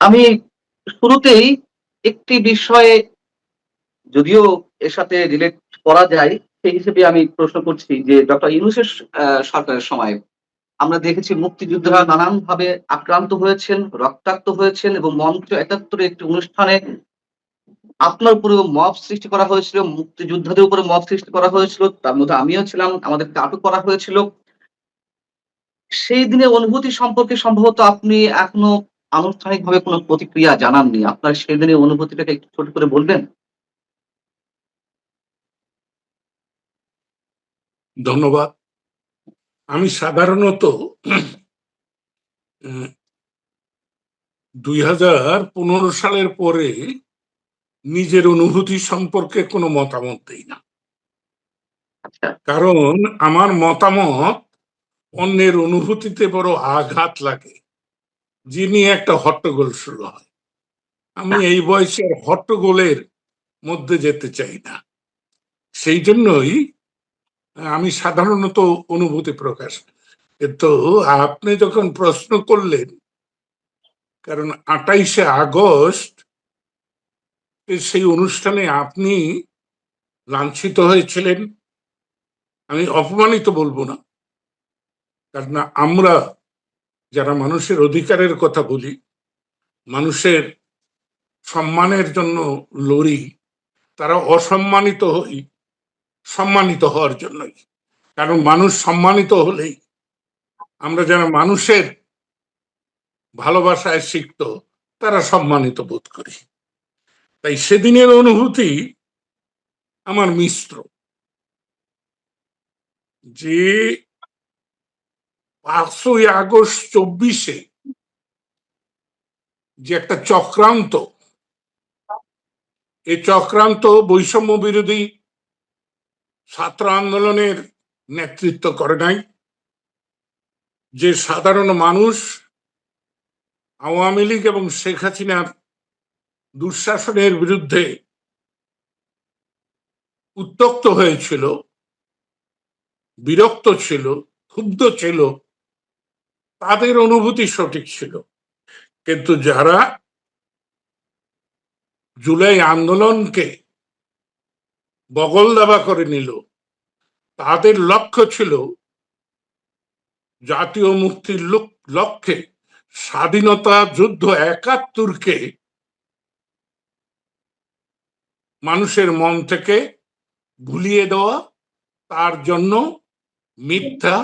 আমি শুরুতেই একটি বিষয়ে যদিও এর সাথে রিলেট করা যায়, সেই হিসেবে আমি প্রশ্ন করছি যে ডক্টর ইউনূসের সরকারের সময় আমরা দেখেছি মুক্তিযোদ্ধারা নানানভাবে আক্রান্ত হয়েছেন, রক্তাক্ত হয়েছেন এবং মঞ্চ ৭১ একটি অনুষ্ঠানে আপনার উপরেও মব সৃষ্টি করা হয়েছিল, মুক্তিযোদ্ধাদের উপরে মব সৃষ্টি করা হয়েছিল। তার মধ্যে আমিও ছিলাম। আমাদেরকে আটক করা হয়েছিল। সেই দিনের অনুভূতি সম্পর্কে সম্ভবত আপনি এখনো আনুষ্ঠানিকভাবে কোনো প্রতিক্রিয়া জানাননি। আপনার সেদিনের অনুভূতিটাকে একটু ছোট করে বলবেন? ধন্যবাদ। আমি সাধারণত ২০১৫ সালের পরে নিজের অনুভূতি সম্পর্কে কোনো মতামত দেই না। আচ্ছা, কারণ আমার মতামত অন্যের অনুভূতিতে বড় আঘাত লাগে, যে নিয়ে একটা হট্টগোল শুরু হয়। আমি না, এই বয়সের হট্টগোলের মধ্যে যেতে চাই না। সেই জন্যই আমি সাধারণত অনুভূতি প্রকাশ। কিন্তু আপনি যখন প্রশ্ন করলেন, কারণ ২৮শে আগস্ট সেই অনুষ্ঠানে আপনি লাঞ্ছিত হয়েছিলেন, আমি অপমানিত বলবো না, কারণ আমরা যারা মানুষের অধিকারের কথা বলি, মানুষের সম্মানের জন্য লড়ি, তারা অসম্মানিত হই সম্মানিত হওয়ার জন্যই। কারণ মানুষ সম্মানিত হলেই, আমরা যারা মানুষের ভালোবাসায় সিক্ত, তারা সম্মানিত বোধ করি। তাই সেদিনের অনুভূতি আমার মিশ্র, যে ৫ই আগস্ট ২৪-এ যে একটা চক্রান্ত, এই চক্রান্ত বৈষম্য বিরোধী ছাত্র আন্দোলনের নেতৃত্ব করে নাই। যে সাধারণ মানুষ আওয়ামী লীগ এবং শেখ হাসিনার দুঃশাসনের বিরুদ্ধে উত্তপ্ত হয়েছিল, বিরক্ত ছিল, ক্ষুব্ধ ছিল, তাদের অনুভূতি সঠিক ছিল। কিন্তু যারা জুলাই আন্দোলনকে বগলদাবা করে নিল, তাদের লক্ষ্য ছিল জাতীয় মুক্তির লক্ষ্যে স্বাধীনতা যুদ্ধ ৭১-কে মানুষের মন থেকে ভুলিয়ে দেওয়া, তার জন্য মিথ্যা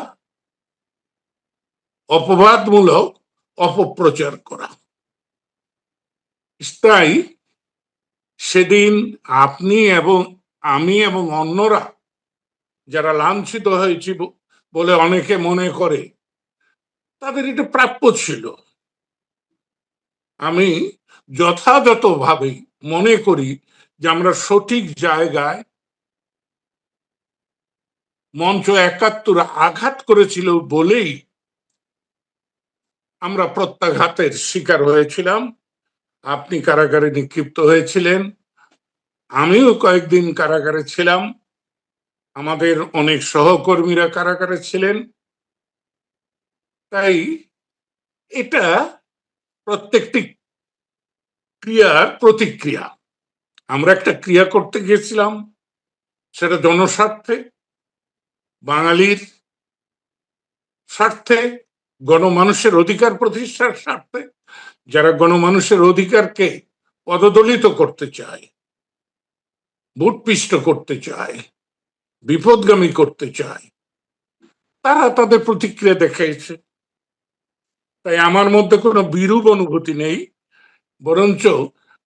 অপবাদমূলক অপপ্রচার করা। তাই সেদিন আপনি এবং আমি এবং অন্যরা যারা লাঞ্ছিত হয়েছি বলে অনেকে মনে করে, তাদের এটা প্রাপ্য ছিল। আমি যথাযথভাবে মনে করি যে আমরা সঠিক জায়গায় মঞ্চ ৭১ আঘাত করেছিল বলেই আমরা প্রত্যাঘাতের শিকার হয়েছিলাম। আপনি কারাগারে নিক্ষিপ্ত হয়েছিলেন, আমিও কয়েকদিন কারাগারে ছিলাম, আমাদের অনেক সহকর্মীরা কারাগারে ছিলেন। তাই এটা প্রত্যেকটি ক্রিয়ার প্রতিক্রিয়া। আমরা একটা ক্রিয়া করতে গিয়েছিলাম, সেটা জনস্বার্থে, বাঙালির স্বার্থে, গণমানুষের অধিকার প্রতিষ্ঠার স্বার্থে, যারা গণমানুষের অধিকারকে পদদলিত করতে চায়, ভূতপিষ্ট করতে চায়, বিপদগামী করতে চায়, তারা তাদের প্রতিক্রিয়া দেখাইছে। তাই আমার মধ্যে কোনো বিরূপ অনুভূতি নেই, বরঞ্চ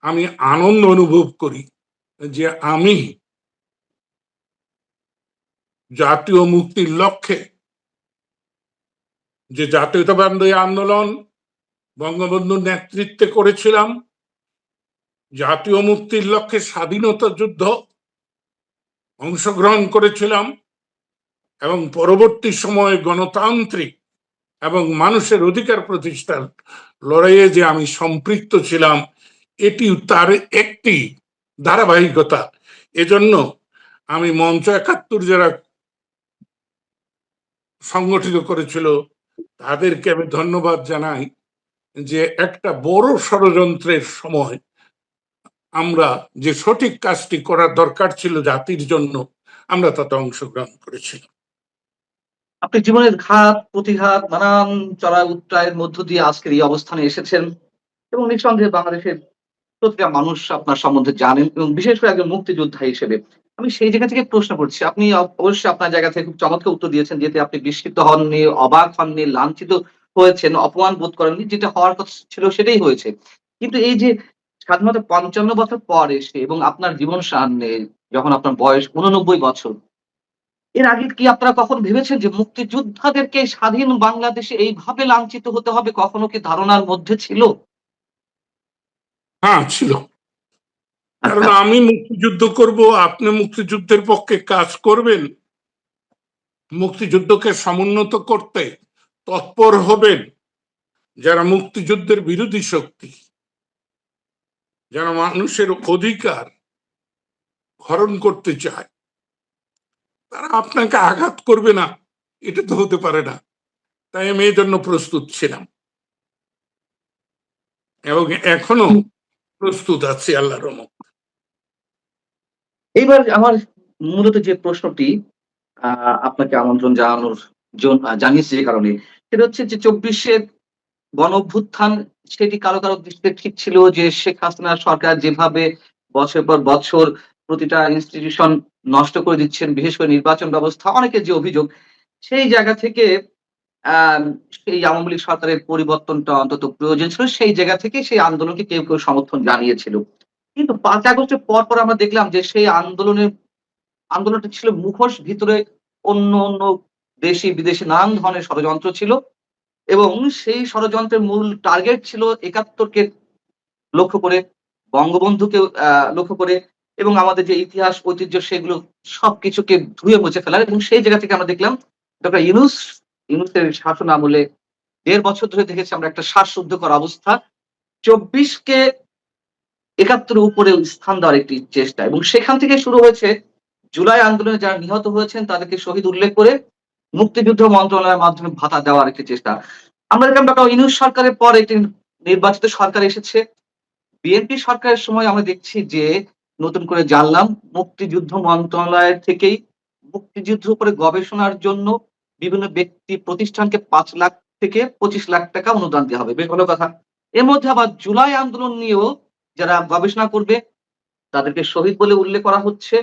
আমি আনন্দ অনুভব করি যে আমি জাতীয় মুক্তির লক্ষ্যে যে জাতীয়তাবাদী আন্দোলন বঙ্গবন্ধুর নেতৃত্বে করেছিলাম, জাতীয় মুক্তির লক্ষ্যে স্বাধীনতা যুদ্ধ অংশগ্রহণ করেছিলাম, এবং পরবর্তী সময়ে গণতান্ত্রিক এবং মানুষের অধিকার প্রতিষ্ঠার লড়াইয়ে যে আমি সম্পৃক্ত ছিলাম, এটি তার একটি ধারাবাহিকতা। এজন্য আমি মঞ্চ ৭১ যারা সংগঠিত করেছিল, তাদেরকে আমি ধন্যবাদ জানাই। যে একটা বড় ষড়যন্ত্রের সময় আমরা যে সঠিক কাজটি করার দরকার ছিল জাতির জন্য, আমরা তাতে অংশগ্রহণ করেছিলাম। আপনি জীবনের ঘাত প্রতিঘাত নানান চড়াই উতরাইয়ের মধ্য দিয়ে আজকের এই অবস্থানে এসেছেন এবং নিঃসন্দেহে বাংলাদেশের প্রতিটা মানুষ আপনার সম্বন্ধে জানেন এবং বিশেষ করে একজন মুক্তিযোদ্ধা হিসেবে। আমি সেই জায়গা থেকে প্রশ্ন করছি। আপনি অবশ্যই আপনার জায়গা থেকে খুব চমৎকার উত্তর দিয়েছেন যেতে আপনি বিস্মিত হননি, অবাক হননি, লাঞ্ছিত হয়েছেন, অপমান বোধ করেননি। যেটা হওয়ার কথা ছিল সেটাই হয়েছে। কিন্তু এই যে স্বাধীনতার ৫৫ বছর পর এসে এবং আপনার জীবন সামনে যখন আপনার বয়স ৮৯ বছর, এর আগে কি আপনারা কখনো ভেবেছেন যে মুক্তিযোদ্ধাদেরকে স্বাধীন বাংলাদেশে এইভাবে লাঞ্ছিত হতে হবে? কখনো কি ধারণার মধ্যে ছিল? হ্যাঁ, ছিল। কারণ আচ্ছা। আমি মুক্তিযুদ্ধ করব, আপনি মুক্তিযুদ্ধের পক্ষে কাজ করবেন, মুক্তিযুদ্ধকে সমুন্নত করতে তৎপর হবেন যারা মুক্তিযুদ্ধের বিরোধী শক্তি, যারা মানুষের অধিকার হরণ করতে চায়, তারা আপনাকে আঘাত করবে না, এটা তো হতে পারে না। তাই আমি এই জন্য প্রস্তুত ছিলাম এবং এখনো প্রস্তুত আছি আল্লাহর রহমতে। এইবার আমার মূলত যে প্রশ্নটি আ আপনাকে আমন্ত্রণ জানানোর জানিয়েছি যে কারণে, সেটা হচ্ছে যে ২৪ এর গণঅভ্যুত্থান সেটি কারো, কারো দৃষ্টিতে ঠিক ছিল যে শেখ হাসিনার সরকার যেভাবে বছরের পর বছর প্রতিটা ইনস্টিটিউশন নষ্ট করে দিচ্ছেন, বিশেষ করে নির্বাচন ব্যবস্থা, অনেকের যে অভিযোগ, সেই জায়গা থেকে সেই আওয়ামী লীগ সরকারের পরিবর্তনটা অন্তত প্রয়োজন ছিল। সেই জায়গা থেকে সেই আন্দোলনকে কেউ, কেউ সমর্থন জানিয়েছিল। কিন্তু ৫ আগস্টের পর আমরা দেখলাম যে সেই আন্দোলনটা ছিল মুখোশ, ভিতরে অন্য দেশি বিদেশি নানান ধরনের ষড়যন্ত্র ছিল এবং সেই ষড়যন্ত্রের মূল টার্গেট ছিল ৭১ কে লক্ষ্য করে, বঙ্গবন্ধুকে লক্ষ্য করে এবং আমাদের যে ইতিহাস, ঐতিহ্য সেগুলো সবকিছুকে ধুয়ে মুছে ফেলার এবং সেই জায়গা থেকে আমরা দেখলাম ডক্টর ইউনূসের শাসন আমলে ১.৫ বছর ধরে দেখেছি আমরা একটা শ্বাসরুদ্ধকর অবস্থা। ২৪ কে ৭১ এর উপরে স্থান দেওয়ার একটি চেষ্টা এবং সেখান থেকে শুরু হয়েছে জুলাই আন্দোলনে যারা নিহত হয়েছেন তাদেরকে শহীদ উল্লেখ করে মুক্তিযুদ্ধ মন্ত্রণালয়ের মাধ্যমে ভাতা দেওয়ার একটি চেষ্টা। আমরা দেখলাম ডক্টর ইউনূস সরকারের পর একটি নির্বাচিত সরকার এসেছে। বিএনপি সরকারের সময় আমরা দেখছি যে নতুন করে জানলাম মুক্তিযুদ্ধ মন্ত্রণালয়ের থেকেই মুক্তিযুদ্ধের উপরে গবেষণার জন্য বিভিন্ন ব্যক্তি প্রতিষ্ঠানকে ৫ লাখ থেকে ২৫ লাখ টাকা অনুদান দেওয়া হবে। বেশ ভালো কথা। এর মধ্যে আবার জুলাই আন্দোলন নিয়েও যারা গবেষণা করবে তাদেরকে শহীদ বলে উল্লেখ করা হচ্ছে।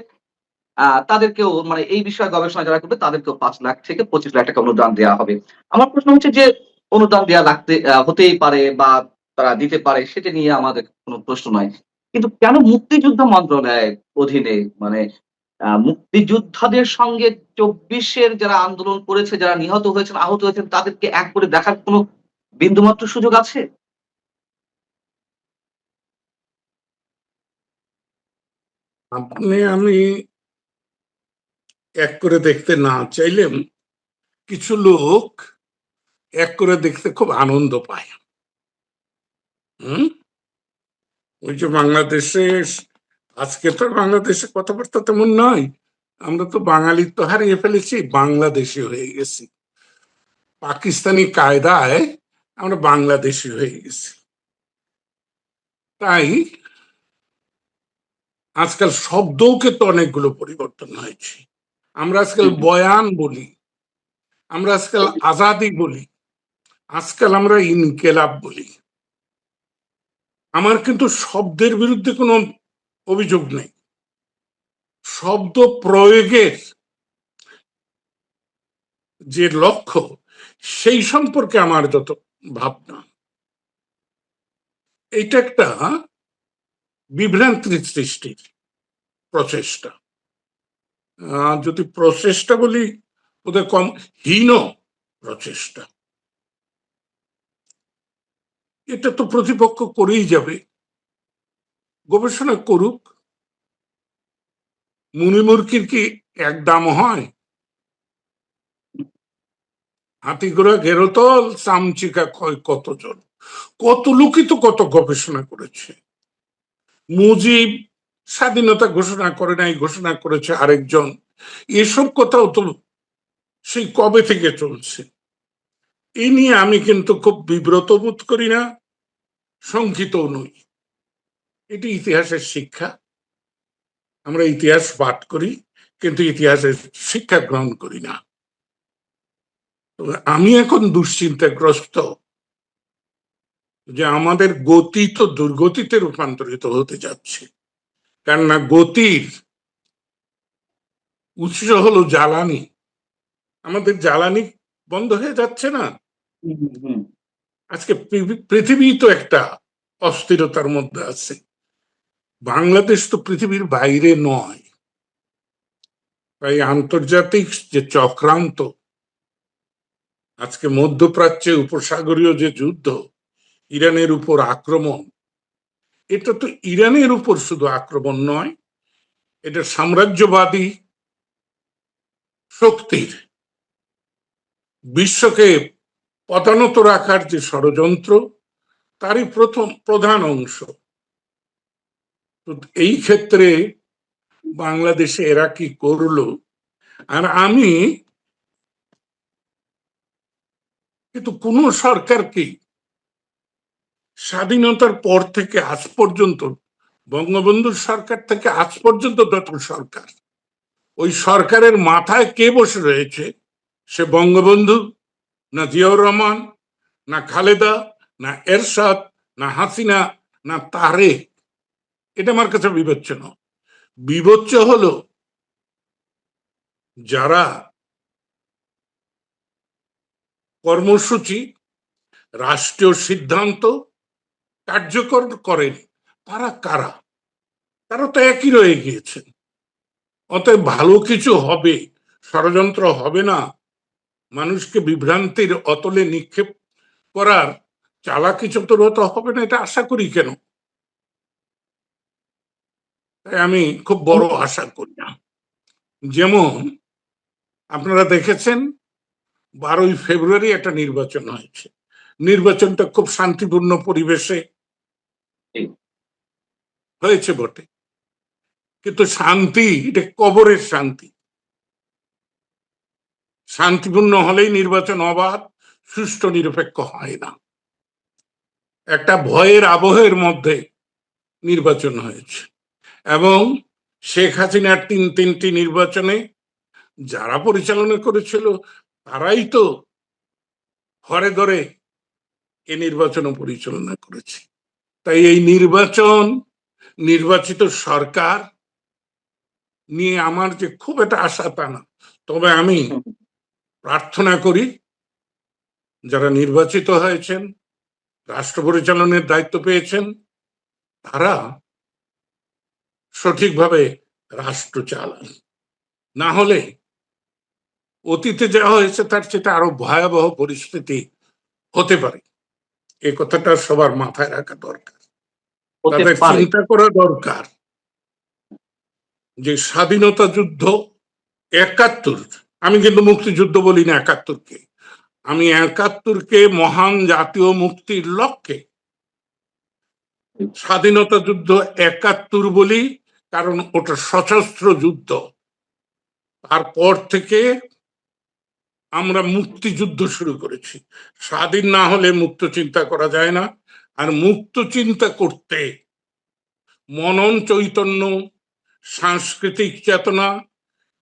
তাদেরকেও মানে এই বিষয়ে গবেষণা যারা করবে তাদেরকেও ৫ লাখ থেকে ২৫ লাখ টাকা অনুদান দেওয়া হবে। আমার প্রশ্ন হচ্ছে যে অনুদান দেয়া হতেই পারে বা তারা দিতে পারে সেটা নিয়ে আমাদের কোনো প্রশ্ন নয়। কিন্তু কেন মুক্তিযুদ্ধ মন্ত্রণালয়ের অধীনে মানে মুক্তিযোদ্ধাদের সঙ্গে ২৪ এর যারা আন্দোলন করেছে, যারা নিহত হয়েছেন, আহত হয়েছেন তাদেরকে এক করে দেখার কোনো বিন্দুমাত্র সুযোগ আছে? আপনি আমি এক করে দেখতে না চাইলেম কিছু লোক এক করে দেখতে খুব আনন্দ পায়। হুম, ওই যে বাংলাদেশে আজকে তো বাংলাদেশে কথাবার্তা তেমন নয়, আমরা তো বাঙালি তো হারিয়ে ফেলেছি, বাংলাদেশি হয়ে গেছি। পাকিস্তানি কায়দায় আমরা বাংলাদেশি হয়ে গেছি। তাই আজকাল শব্দও তো অনেকগুলো পরিবর্তন হয়েছে। আমরা আজকাল হুম, হুম। বয়ান বলি, আমরা আজকাল আজাদি বলি, আজকাল আমরা ইনকেলাব বলি। আমার কিন্তু শব্দের বিরুদ্ধে কোনো অভিযোগ নেই, শব্দ প্রয়োগের যে লক্ষ্য সেই সম্পর্কে আমার যত ভাবনা, এটা একটা বিভ্রান্তির সৃষ্টির প্রচেষ্টা। যদি প্রচেষ্টা বলি ওদের কম হীন প্রচেষ্টা। এটা তো প্রতিপক্ষ করেই যাবে, গবেষণা করুক। মুনিমুরকির কি এক দাম হয়? হাতি ঘোড়া ঘেরতল চামচিকা কয় কতজন, কত লোকই তো কত গবেষণা করেছে। মুজিব স্বাধীনতা ঘোষণা করে নাই, ঘোষণা করেছে আরেকজন। এসব কথাও তো সেই কবে থেকে চলছে। এই নিয়ে আমি কিন্তু খুব বিব্রত বোধ করি না, শঙ্কিতও নই। এটি ইতিহাসের শিক্ষা। আমরা ইতিহাস পাঠ করি, কিন্তু ইতিহাসের শিক্ষা গ্রহণ করি না। আমি এখন দুশ্চিন্তাগ্রস্ত যে আমাদের গতি তো দুর্গতিতে রূপান্তরিত হতে যাচ্ছে। কেননা গতির উৎস হলো জ্বালানি। আমাদের জ্বালানি বন্ধ হয়ে যাচ্ছে না। আজকে পৃথিবী তো একটা অস্থিরতার মধ্যে আছে। বাংলাদেশ তো পৃথিবীর বাইরে নয়। তাই আন্তর্জাতিক যে চক্রান্ত, আজকে মধ্যপ্রাচ্যে উপসাগরীয় যে যুদ্ধ, ইরানের উপর আক্রমণ, এটা তো ইরানের উপর শুধু আক্রমণ নয়, এটা সাম্রাজ্যবাদী শক্তির বিশ্বকে পদানত রাখার যে ষড়যন্ত্র, তারই প্রধান অংশ। তো এই ক্ষেত্রে বাংলাদেশে এরা কি করলো, আর আমি কিন্তু কোন সরকারকে স্বাধীনতার পর থেকে আজ পর্যন্ত, বঙ্গবন্ধুর সরকার থেকে আজ পর্যন্ত যত সরকার, ওই সরকারের মাথায় কে বসে রয়েছে? সে বঙ্গবন্ধু, না জিয়াউর রহমান, না খালেদা, না এরশাদ, না হাসিনা, না তারেক? এটা আমার কাছে বিবেচ্য না। বিবেচ্য হলো যারা কর্মসূচি, রাষ্ট্রীয় সিদ্ধান্ত কার্যকর করেন, তারা কারা? তারা তো একই রয়ে গিয়েছেন। অতএব ভালো কিছু হবে, ষড়যন্ত্র হবে না, মানুষকে বিভ্রান্তির অতলে নিক্ষেপ করার চালাকি চতুরতা হবে না, এটা আশা করি কেন? তাই আমি খুব বড় আশা করি না। যেমন আপনারা দেখেছেন 12ই ফেব্রুয়ারি একটা নির্বাচন হয়েছে। নির্বাচনটা খুব শান্তিপূর্ণ পরিবেশে হয়েছে বটে, কিন্তু শান্তি এটা কবরের শান্তি। শান্তিপূর্ণ হলেই নির্বাচন অবাধ, সুষ্ঠু, নিরপেক্ষ হয় না। একটা ভয়ের আবহের মধ্যে নির্বাচন হয়েছে, এবং শেখ হাসিনার তিনটি নির্বাচনে যারা পরিচালনা করেছিল তারাই তো ঘরে ঘরে এ নির্বাচনও পরিচালনা করেছে। তাই এই নির্বাচন, নির্বাচিত সরকার নিয়ে আমার যে খুব একটা আশা তা না। তবে আমি প্রার্থনা করি যারা নির্বাচিত হয়েছেন, রাষ্ট্র পরিচালনের দায়িত্ব পেয়েছেন, তারা সঠিকভাবে রাষ্ট্র চালান। না হলে অতীতে যা হয়েছে তার চেয়ে আরো ভয়াবহ পরিস্থিতি হতে পারে। এই কথাটা সবার মাথায় রাখা দরকার। তাদের চিন্তা করা দরকার যে স্বাধীনতা যুদ্ধ ৭১, আমি কিন্তু মুক্তিযুদ্ধ বলি না ৭১-কে, আমি ৭১-কে মহান জাতীয় মুক্তির লক্ষ্যে স্বাধীনতা যুদ্ধ ৭১ বলি, কারণ ওটা সশস্ত্র যুদ্ধ। তারপর থেকে আমরা মুক্তিযুদ্ধ শুরু করেছি। স্বাধীন না হলে মুক্ত চিন্তা করা যায় না। আর মুক্ত চিন্তা করতে মনন চৈতন্য, সাংস্কৃতিক চেতনা,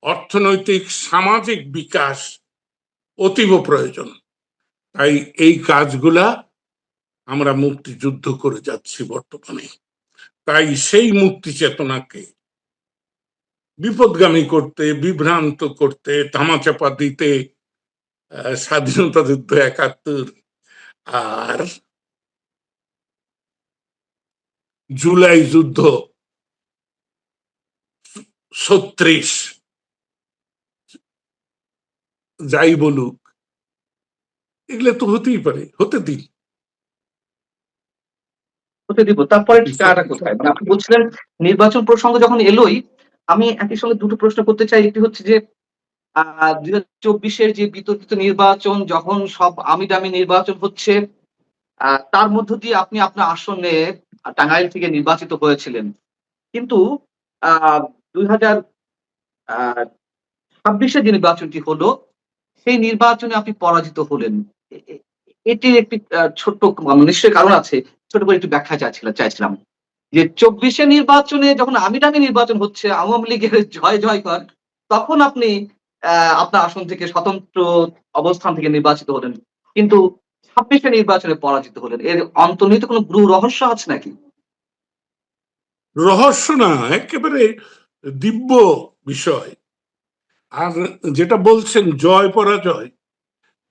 অর্থনৈতিক সামাজিক বিকাশ অতীব প্রয়োজন। তাই এই কাজগুলা আমরা মুক্তিযুদ্ধ করে যাচ্ছি বর্তমানে। তাই সেই মুক্তি চেতনাকে বিপদগামী করতে, বিভ্রান্ত করতে, ধামাচাপা দিতে স্বাধীনতা যুদ্ধ ৭১ আর জুলাই যুদ্ধ ৩৬, যাই বলুক, এগুলো তো হতেই পারে, হতে দিন, হতে দিব। তারপরে ঠিকানাটা কোথায়? মানে আপনি বলছিলেন নির্বাচন প্রসঙ্গ যখন এলোই, আমি একই সঙ্গে দুটো প্রশ্ন করতে চাই। একটি হচ্ছে যে ২০২৪-এর যে বিতর্কিত নির্বাচন, যখন সব আমিদামি নির্বাচন হচ্ছে, তার মধ্য দিয়ে আপনি আপনার আসনে টাঙ্গাইল থেকে নির্বাচিত হয়েছিলেন। কিন্তু ২০২৬-এ যে নির্বাচনটি হলো, সেই নির্বাচনে আপনি পরাজিত হলেন। এটির একটি ছোট্ট নিশ্চয়ই কারণ আছে। ছোট করে একটু ব্যাখ্যা চাইছিলাম। যে ২৪ এ নির্বাচনে যখন আমিরামি নির্বাচন হচ্ছে, আওয়ামী লীগের জয়কর, তখন আপনি আপনার আসন থেকে স্বতন্ত্র অবস্থান থেকে নির্বাচিত হলেন। কিন্তু ২৬ এ নির্বাচনে পরাজিত হলেন। এর অন্তর্নিহিত কোনো গুরু রহস্য আছে নাকি? রহস্য না, একেবারে দিব্য বিষয়। আর যেটা বলছেন জয় পরাজয়,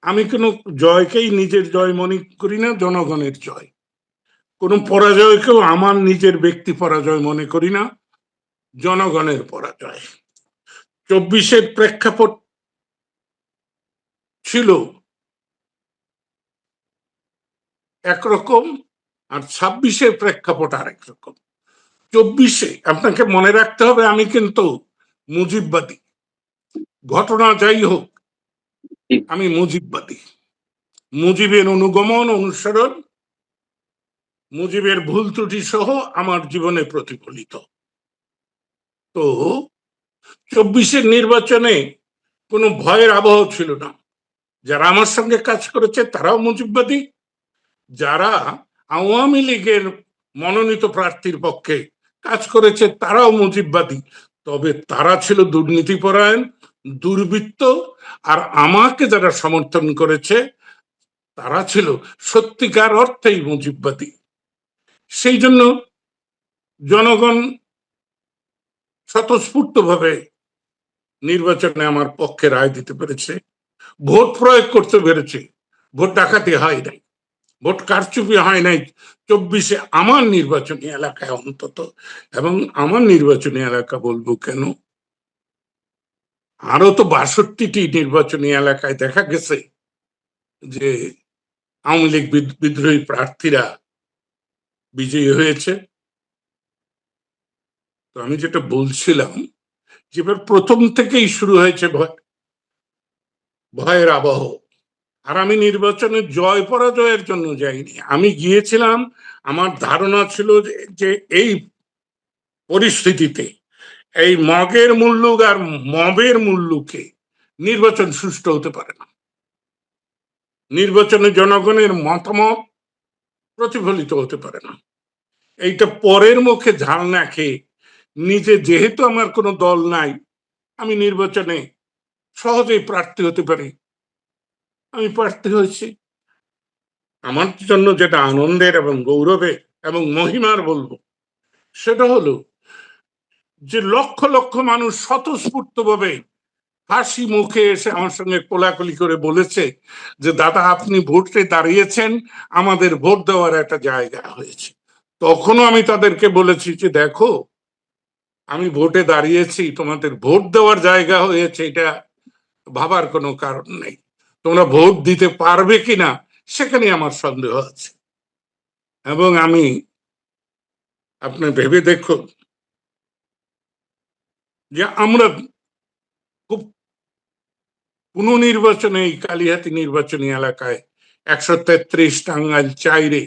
আমি কোনো জয়কেই নিজের জয় মনে করি না, জনগণের জয়। কোনো পরাজয়কেও আমার নিজের ব্যক্তি পরাজয় মনে করি না, জনগণের পরাজয়। ২৪-এর প্রেক্ষাপট ছিল একরকম, আর ২৬-এর প্রেক্ষাপট আরেক রকম। ২৪-এ আপনাকে মনে রাখতে হবে আমি কিন্তু মুজিববাদী, ঘটনা যাই হোক জি, আমি মুজিববাদী। মুজিবের অনুগমন অনুসরণ, মুজিবের ভুল ত্রুটি সহ আমার জীবনে প্রতিফলিত। তো ২৪-এর নির্বাচনে কোনো ভয়ের আবহ ছিল না। যারা আমার সঙ্গে কাজ করেছে তারাও মুজিববাদী, যারা আওয়ামী লীগের মনোনীত প্রার্থীর পক্ষে কাজ করেছে তারাও মুজিববাদী। তবে তারা ছিল দুর্নীতিপরায়ণ, দুর্বৃত্ত, আর আমাকে যারা সমর্থন করেছে তারা ছিল সত্যিকার অর্থেই মুজিববাদী। সেই জন্য জনগণ স্বতঃস্ফূর্তভাবে নির্বাচনে আমার পক্ষে রায় দিতে পেরেছে, ভোট প্রয়োগ করতে পেরেছে। ভোট ডাকাতি হয় নাই, ভোট কারচুপি হয় নাই ২৪-এ আমার নির্বাচনী এলাকায় অন্তত। এবং আমার নির্বাচনী এলাকা বলবো কেন, আরো তো ৬২টি নির্বাচনী এলাকায় দেখা গেছে যে আওয়ামী লীগ বিদ্রোহী প্রার্থীরা বিজয়ী হয়েছে। তো আমি যেটা বলছিলাম যে এবার প্রথম থেকেই শুরু হয়েছে ভয়ের আবহ। আর আমি নির্বাচনে জয় পরাজয়ের জন্য যাইনি, আমি গিয়েছিলাম, আমার ধারণা ছিল যে এই পরিস্থিতিতে এই মগের মুল্লুক আর মবের মুল্লুকে নির্বাচন সুষ্ঠু হতে পারে না, নির্বাচনে জনগণের মতামত প্রতিফলিত হতে পারে না। এইটা পরের মুখে ঝাল না খেয়ে, নিজে যেহেতু আমার কোনো দল নাই, আমি নির্বাচনে সহজেই প্রার্থী হতে পারি, আমি প্রার্থী হয়েছি। আমার জন্য যেটা আনন্দের এবং গৌরবের এবং মহিমার বলবো, সেটা হলো যে লক্ষ লক্ষ মানুষ স্বতঃস্ফূর্ত ভাবে হাসি মুখে এসে আমার সঙ্গে কোলাকুলি করে বলেছে যে দাদা আপনি ভোটে দাঁড়িয়েছেন, আমাদের ভোট দেওয়ার একটা জায়গা হয়েছে। তখনও আমি তাদেরকে বলেছি যে দেখো, আমি ভোটে দাঁড়িয়েছি, তোমাদের ভোট দেওয়ার জায়গা হয়েছে এটা ভাবার কোনো কারণ নেই। তোমরা ভোট দিতে পারবে কিনা সেখানে আমার সন্দেহ আছে। এবং আমি, আপনি ভেবে দেখুন যে আমরা খুব পুনর্নির্বাচনে এই কালিহাতি নির্বাচনী এলাকায় ১৩৩ টাঙ্গাইল ৪-এ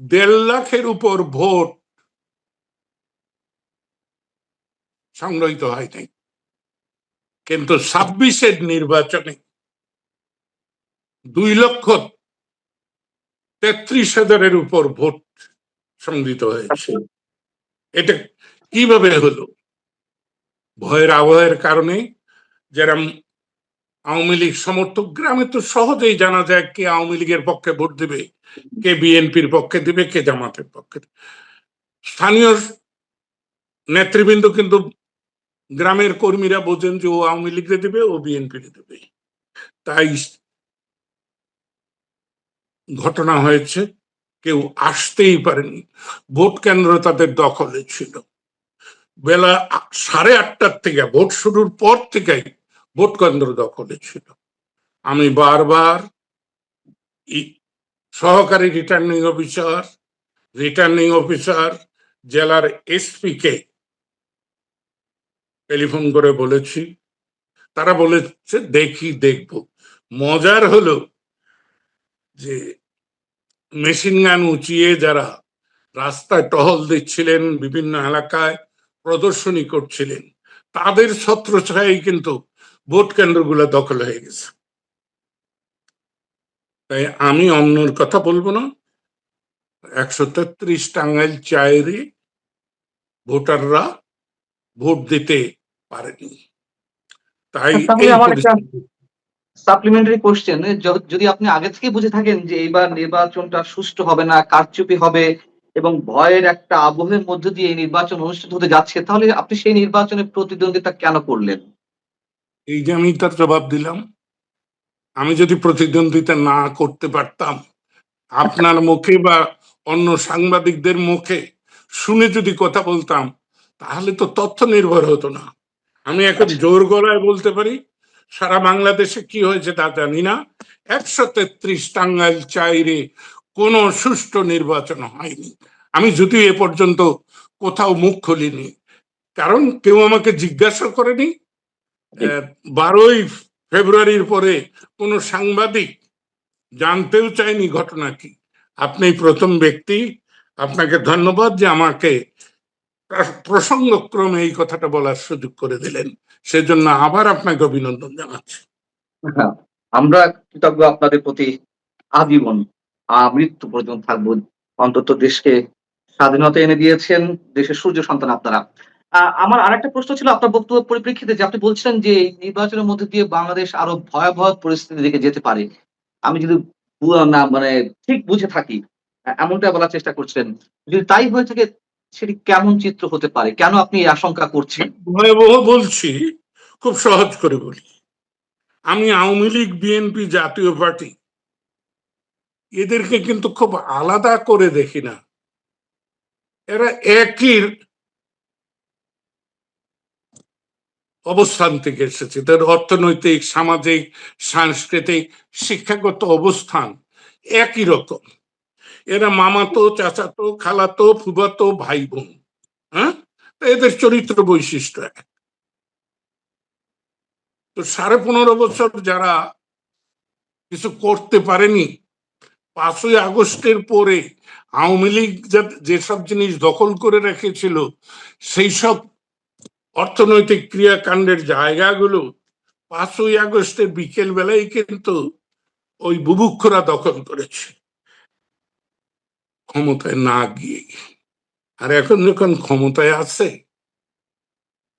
১.৫ লাখের উপর ভোট সংগ্রহীত হয় নাই। কিন্তু ২৬-এর নির্বাচনে ২,৩৩,০০০-এর উপর ভোট সংগৃহীত হয়েছে। এটা কিভাবে হলো? ভয়ের আবহের কারণে। যারা আওয়ামী লীগ সমর্থক, গ্রামে তো সহজেই জানা যায় কে আওয়ামী লীগের পক্ষে ভোট দিবে, কে বিএনপির পক্ষে দিবে, কে জামাতের পক্ষে। স্থানীয় নেতৃবৃন্দ কিন্তু, গ্রামের কর্মীরা বোঝেন যে ও আওয়ামী লীগকে দিবে, ও বিএনপি দেবে। তাই ঘটনা হয়েছে, কেউ আসতেই পারেনি, ভোট কেন্দ্র তাদের দখলে ছিল। বেলা ৮:৩০ থেকে, ভোট শুরুর পর থেকেই ভোট কেন্দ্র দখলে ছিল। আমি বারবার সহকারী রিটার্নিং অফিসার, জেলার এসপি কে টেলিফোন করে বলেছি, তারা বলেছে দেখবো। মজার হলো যে মেশিন গান উঁচিয়ে যারা রাস্তায় টহল দিচ্ছিলেন, বিভিন্ন এলাকায় প্রদর্শনী করছিলেন, তাদের ছত্রছায়ায় কিন্তু ভোট কেন্দ্রগুলো দখল হয়ে গেছে। তাই আমি অন্যর কথা বলবো না। 133 টাঙ্গাইল চায়েরই ভোটাররা ভোট দিতে পারেনি, তাই তাহলে এই আমার একটা পরিস্থিতি। সাপ্লিমেন্টারি কোশ্চেন, যদি আপনি আগে থেকে বুঝে থাকেন যে এইবার নির্বাচনটা সুষ্ঠু হবে না, কারচুপি হবে এবং ভয়ের একটা আবহের মধ্য দিয়ে এই নির্বাচন অনুষ্ঠিত হতে যাচ্ছে, তাহলে আপনি সেই নির্বাচনে প্রতিদ্বন্দ্বিতা কেন করলেন? এই যে আমি তার জবাব দিলাম, আমি যদি প্রতিদ্বন্দ্বিতা না করতে পারতাম, আপনার মুখে বা অন্য সাংবাদিকদের মুখে শুনে যদি কথা বলতাম, তাহলে তো তথ্য নির্ভর হতো না। আমি এখন আচ্ছা, জোর গলায় বলতে পারি সারা বাংলাদেশে কি হয়েছে তা জানি না, 133 টাঙ্গাইল চাইরে কোনো সুষ্ঠু নির্বাচন হয়নি। আমি যদিও এ পর্যন্ত কোথাও মুখ খুলিনি, কারণ কেউ আমাকে জিজ্ঞাসা করেনি। ঠিক। 12ই ফেব্রুয়ারির পরে কোনো সাংবাদিক জানতেও চায়নি ঘটনা কি। আপনি প্রথম ব্যক্তি, আপনাকে ধন্যবাদ যে আমাকে প্রসঙ্গক্রমে এই কথাটা বলার সুযোগ করে দিলেন, সেজন্য আবার আপনাকে অভিনন্দন জানাচ্ছি। হ্যাঁ, আমরা কৃতজ্ঞ আপনাদের প্রতি আজীবন। মৃত্যু পর্যন্ত থাকবো। অন্তত দেশকে স্বাধীনতা এনে দিয়েছেন, দেশের সূর্য সন্তান আপনারা। আমার আরেকটা প্রশ্ন ছিল আপনার বক্তব্যের পরিপ্রেক্ষিতে, যে আপনি বলছিলেন যে এই নির্বাচনের মধ্যে দিয়ে বাংলাদেশ আরো ভয়াবহ পরিস্থিতির দিকে যেতে পারে। আমি যদি না মানে ঠিক বুঝে থাকি, এমনটা বলার চেষ্টা করছিলেন। যদি তাই হয়ে থাকে, সেটি কেমন চিত্র হতে পারে? কেন আপনি এই আশঙ্কা করছেন? ভয়াবহ বলছি, খুব সহজ করে বলি। আমি আওয়ামী লীগ, বিএনপি, জাতীয় পার্টি এদেরকে কিন্তু খুব আলাদা করে দেখি না। এরা একই অবস্থান থেকে এসেছে, তাদের অর্থনৈতিক, সামাজিক, সাংস্কৃতিক, শিক্ষাগত অবস্থান একই রকম। এরা মামাতো, চাচাতো, খালাতো, ফুফাতো ভাই বোন। হ্যাঁ, এদের চরিত্র বৈশিষ্ট্য এক। তো 15.5 বছর যারা কিছু করতে পারেনি, 5ই আগস্টের পরে আওয়ামী লীগ যেসব জিনিস দখল করে রেখেছিল, সেই সব অর্থনৈতিক ক্রিয়াকাণ্ডের জায়গাগুলো 5ই আগস্টের বিকেল বেলায় কিন্তু ওই বুভুক্ষরা দখল করেছে, ক্ষমতায় না গিয়ে। আর এখন যখন ক্ষমতায় আছে,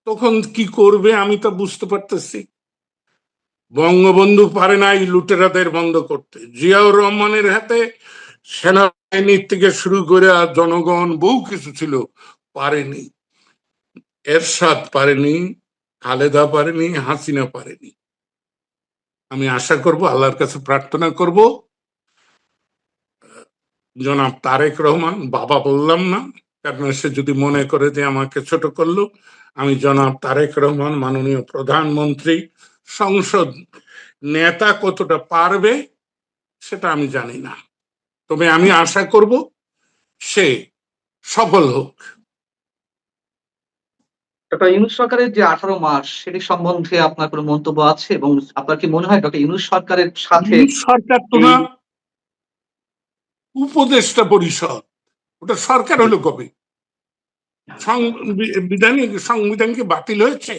তখন কি করবে আমি তা বুঝতে পারতেছি। বঙ্গবন্ধু পারে নাই লুটেরাদের বন্ধ করতে, জিয়াউর রহমানের হাতে সেনাবাহিনীর থেকে শুরু করে জনগণ বহু কিছু ছিল, পারেনি। এরশাদ পারেনি, খালেদা পারেনি, হাসিনা পারেনি। আমি আশা করব, আল্লাহর কাছে প্রার্থনা করব, জনাব তারেক রহমান, বাবা বললাম না কারণ সে যদি মনে করে যে আমাকে ছোট করলো, আমি জনাব তারেক রহমান, মাননীয় প্রধানমন্ত্রী, সংসদ নেতা কতটা পারবে সেটা আমি জানি না, তবে আমি আশা করব সে সফল হোক। ডক্টর ইউনূস সরকারের যে 18 মাস, সেটি সম্বন্ধে আপনার কোনো মন্তব্য আছে? এবং আপনার কি মনে হয় ডক্টর ইউনূস সরকারের সাথে সরকার তো এই না, উপদেষ্টা পরিষদ, ওটা সরকার হলো কবে? সংবিধান কি বাতিল হয়েছে?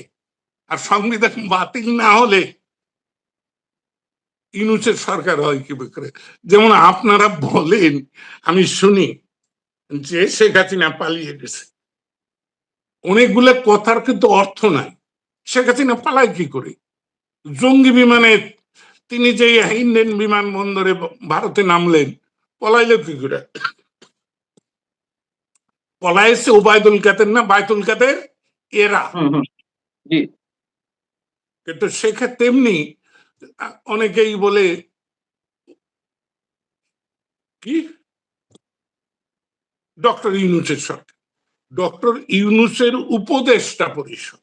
আর সংবিধান বাতিল না হলে ইউনূসের সরকার হয় কি করে? যেমন আপনারা বলেন, আমি শুনি যে শেখ হাসিনা পালিয়ে গেছে, অনেকগুলো কথার কিন্তু অর্থ নাই। শেখ হাসিনা পালায় কি করে? জঙ্গি বিমানে তিনি যে ইন্ডিয়ান বিমানবন্দরে ভারতে নামলেন, পলাইল কি করে? পলাইছে ওবায়দুল কাদের না বায়তুল কাদের এরা। হুম, হুম। জি। কিন্তু সেক্ষেত্রে তেমনি অনেকেই বলে কি ডক্টর ইউনূসের সরকার, ডক্টর ইউনূসের উপদেষ্টা পরিষদ।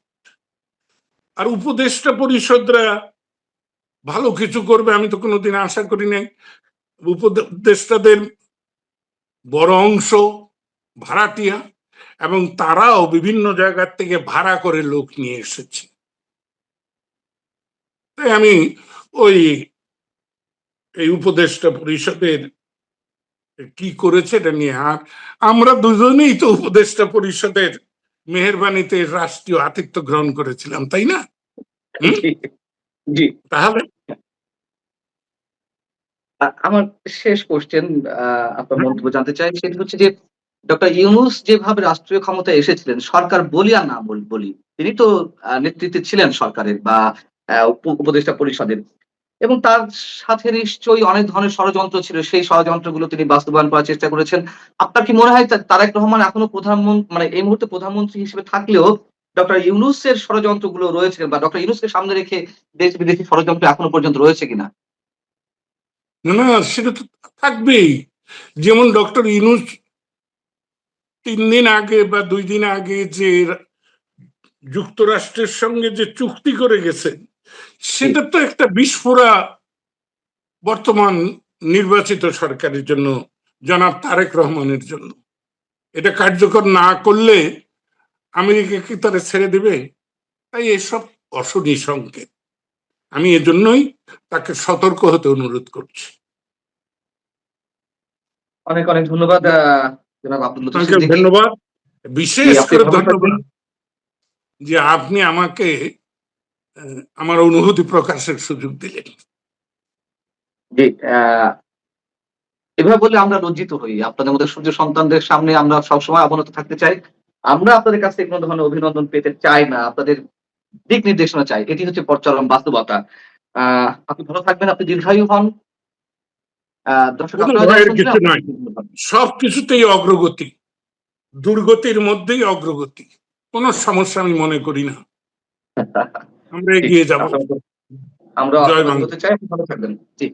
আর উপদেষ্টা পরিষদরা ভালো কিছু করবে আমি তো কোনোদিন আশা করি নাই। উপদেষ্টাদের বড় অংশ ভাড়াটিয়া, এবং তারাও বিভিন্ন জায়গার থেকে ভাড়া করে লোক নিয়ে এসেছে। তাই আমি ওই এই উপদেষ্টা পরিষদের কি করেছে এটা নিয়ে, আর আমরা দুজনেই তো উপদেষ্টা পরিষদের মেহেরবানিতে রাষ্ট্রীয় আতিথ্য গ্রহণ করেছিলাম, তাই না? হুম, জি, জি। তাহলে আমার শেষ কোয়েশ্চেন আপনার মন্তব্য জানতে চাই। সেটি হচ্ছে যে ডক্টর ইউনূস যেভাবে রাষ্ট্রীয় ক্ষমতায় এসেছিলেন, সরকার বলি আর না বলি, তিনি তো নেতৃত্বে ছিলেন সরকারের বা উপদেষ্টা পরিষদের এবং তার সাথে নিশ্চয়ই অনেক ধরনের ষড়যন্ত্র ছিল। সেই ষড়যন্ত্রগুলো তিনি বাস্তবায়ন করার চেষ্টা করেছেন। আপনার কি মনে হয় তারেক রহমান এখনো মানে এই মুহূর্তে প্রধানমন্ত্রী হিসেবে থাকলেও ডক্টর ইউনূসের ষড়যন্ত্রগুলো রয়েছে বা ডক্টর ইউনূসকে সামনে রেখে দেশ বিদেশি ষড়যন্ত্র এখনো পর্যন্ত রয়েছে কিনা? না, না, সেটা তো থাকবেই। যেমন ডক্টর ইউনূস 3 দিন আগে বা 2 দিন আগে যে যুক্তরাষ্ট্রের সঙ্গে যে চুক্তি করে গেছে, জি। সেটা তো একটা বিস্ফোরা বর্তমান নির্বাচিত সরকারের জন্য, জনাব তারেক রহমানের জন্য। এটা কার্যকর না করলে আমেরিকা কি তারা ছেড়ে দেবে? তাই এসব অশনি সংকেত। আমি এজন্যই তাকে সতর্ক হতে অনুরোধ করছি। অনেক, অনেক ধন্যবাদ জনাব আব্দুল লতিফ আপনাকে সিদ্দিকী। ধন্যবাদ, জি, বিশেষ আপনি করে ভালো থাকবেন। ধন্যবাদ যে আপনি আমাকে আমার অনুভূতি প্রকাশের সুযোগ দিলেন। জি, এভাবে বললে আমরা লজ্জিত হই। আপনাদের মতো সূর্য সন্তানদের সামনে আমরা সবসময় অবনত থাকতে চাই। আমরা আপনাদের কাছ থেকে কোন ধরনের অভিনন্দন পেতে চাই না। আপনাদের দিক নির্দেশনা চাই। এটি হচ্ছে চরম বাস্তবতা। আ আপনি ভালো থাকবেন, আপনি দীর্ঘায়ু হন। দর্শক কোনো আপনারা যারা ভয়ের শুনছিলেন কিছু নাই, আপনাদেরকে ধন্যবাদ। সব কিছুতেই অগ্রগতি, দুর্গতির মধ্যেই অগ্রগতি। কোনো সমস্যা আমি মনে করি না, আমরা জি, এগিয়ে যাব। আপনার আমরাও জয় আপনার মতো বাংলা। হতে চাই। আপনি ভালো থাকবেন। জি।